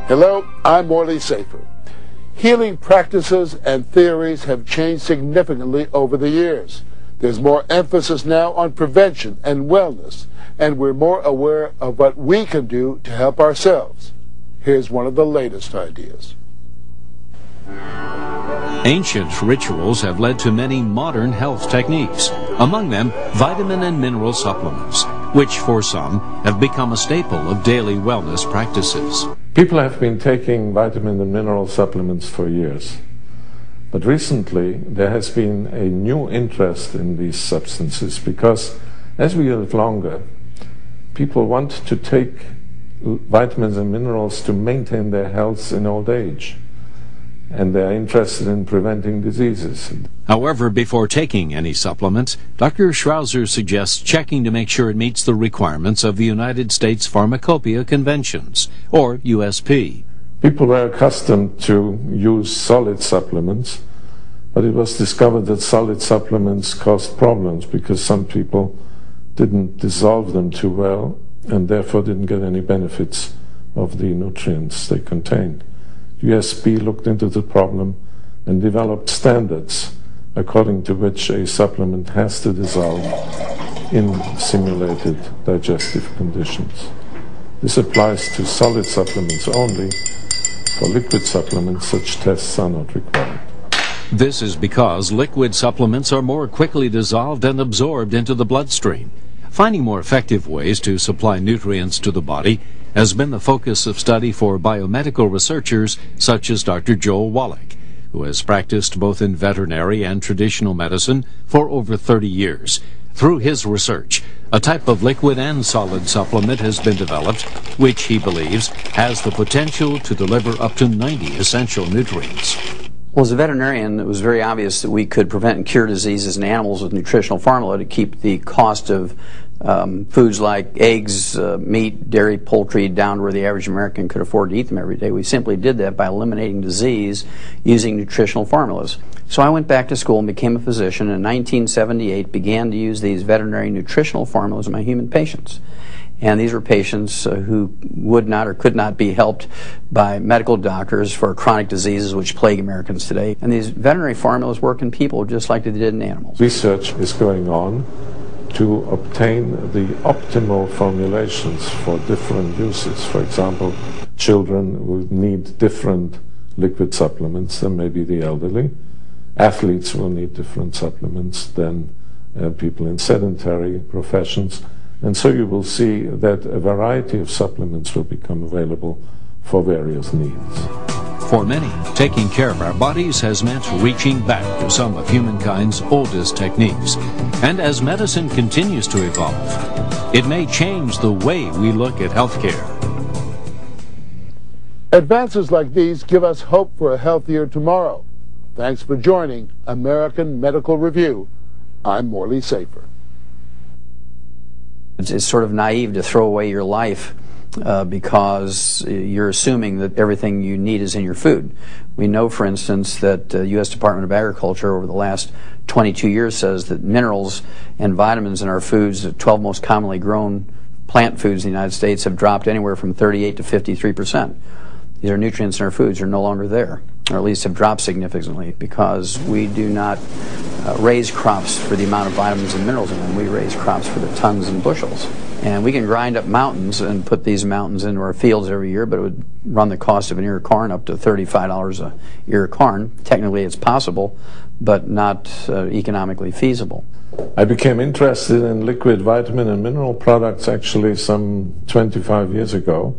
Hello, I'm Morley Safer. Healing practices and theories have changed significantly over the years. There's more emphasis now on prevention and wellness, and we're more aware of what we can do to help ourselves. Here's one of the latest ideas. Ancient rituals have led to many modern health techniques, among them vitamin and mineral supplements, which for some have become a staple of daily wellness practices. People have been taking vitamin and mineral supplements for years, but recently there has been a new interest in these substances because as we live longer, people want to take vitamins and minerals to maintain their health in old age, and they are interested in preventing diseases. However, before taking any supplements, Dr. Schrauzer suggests checking to make sure it meets the requirements of the United States Pharmacopoeia Conventions, or USP. People were accustomed to use solid supplements, but it was discovered that solid supplements caused problems because some people didn't dissolve them too well and therefore didn't get any benefits of the nutrients they contained. USP looked into the problem and developed standards according to which a supplement has to dissolve in simulated digestive conditions. This applies to solid supplements only. For liquid supplements, such tests are not required. This is because liquid supplements are more quickly dissolved and absorbed into the bloodstream. Finding more effective ways to supply nutrients to the body has been the focus of study for biomedical researchers such as Dr. Joel Wallach, who has practiced both in veterinary and traditional medicine for over 30 years. Through his research, a type of liquid and solid supplement has been developed, which he believes has the potential to deliver up to 90 essential nutrients. Well, as a veterinarian, it was very obvious that we could prevent and cure diseases in animals with nutritional formula to keep the cost of foods like eggs, meat, dairy, poultry down to where the average American could afford to eat them every day. We simply did that by eliminating disease using nutritional formulas. So I went back to school and became a physician, and in 1978 began to use these veterinary nutritional formulas in my human patients. And these were patients who would not or could not be helped by medical doctors for chronic diseases which plague Americans today. And these veterinary formulas work in people just like they did in animals. Research is going on to obtain the optimal formulations for different uses. For example, children will need different liquid supplements than maybe the elderly. Athletes will need different supplements than people in sedentary professions. And so you will see that a variety of supplements will become available for various needs. For many, taking care of our bodies has meant reaching back to some of humankind's oldest techniques. And as medicine continues to evolve, it may change the way we look at healthcare. Advances like these give us hope for a healthier tomorrow. Thanks for joining American Medical Review. I'm Morley Safer. It's sort of naive to throw away your life because you're assuming that everything you need is in your food. We know, for instance, that the U.S. Department of Agriculture over the last 22 years says that minerals and vitamins in our foods, the 12 most commonly grown plant foods in the United States, have dropped anywhere from 38 to 53%. These are nutrients in our foods are no longer there, or at least have dropped significantly, because we do not raise crops for the amount of vitamins and minerals in them. We raise crops for the tons and bushels. And we can grind up mountains and put these mountains into our fields every year, but it would run the cost of an ear of corn up to $35 a ear of corn. Technically it's possible, but not economically feasible. I became interested in liquid vitamin and mineral products actually some 25 years ago,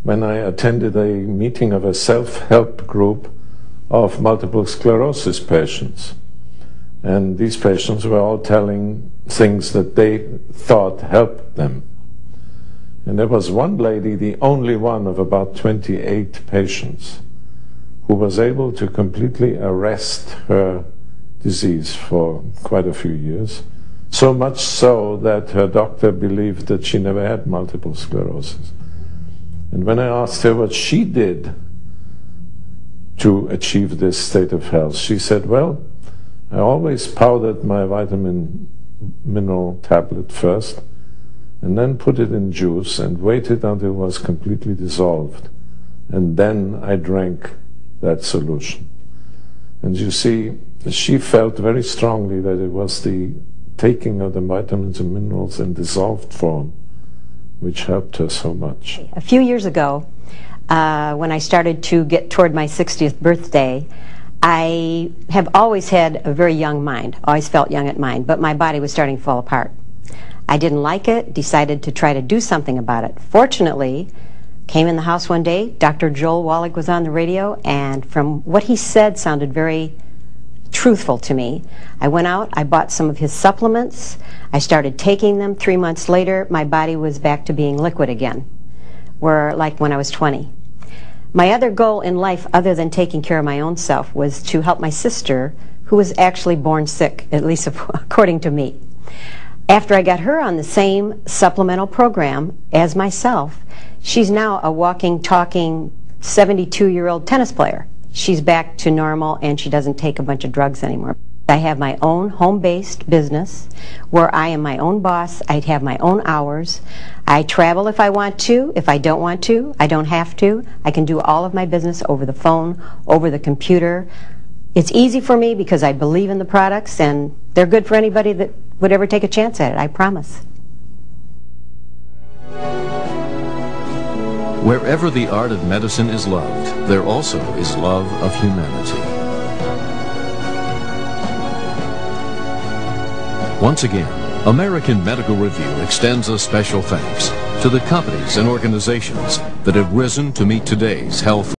when I attended a meeting of a self-help group of multiple sclerosis patients. And these patients were all telling things that they thought helped them. And there was one lady, the only one of about 28 patients, who was able to completely arrest her disease for quite a few years. So much so that her doctor believed that she never had multiple sclerosis. And when I asked her what she did to achieve this state of health, she said, well, I always powdered my vitamin mineral tablet first, and then put it in juice and waited until it was completely dissolved. And then I drank that solution. And you see, she felt very strongly that it was the taking of the vitamins and minerals in dissolved form which helped her so much. A few years ago, when I started to get toward my 60th birthday, I have always had a very young mind, always felt young at mind, but my body was starting to fall apart. I didn't like it, decided to try to do something about it. Fortunately, came in the house one day, Dr. Joel Wallach was on the radio, and from what he said sounded very truthful to me. I went out, I bought some of his supplements, I started taking them. 3 months later, my body was back to being liquid again, like when I was 20. My other goal in life, other than taking care of my own self, was to help my sister, who was actually born sick, at least according to me. After I got her on the same supplemental program as myself, she's now a walking, talking 72-year-old tennis player. She's back to normal and she doesn't take a bunch of drugs anymore. I have my own home-based business where I am my own boss. I have my own hours. I travel if I want to. If I don't want to, I don't have to. I can do all of my business over the phone, over the computer. It's easy for me because I believe in the products and they're good for anybody that would ever take a chance at it, I promise. Wherever the art of medicine is loved, there also is love of humanity. Once again, American Medical Review extends a special thanks to the companies and organizations that have risen to meet today's health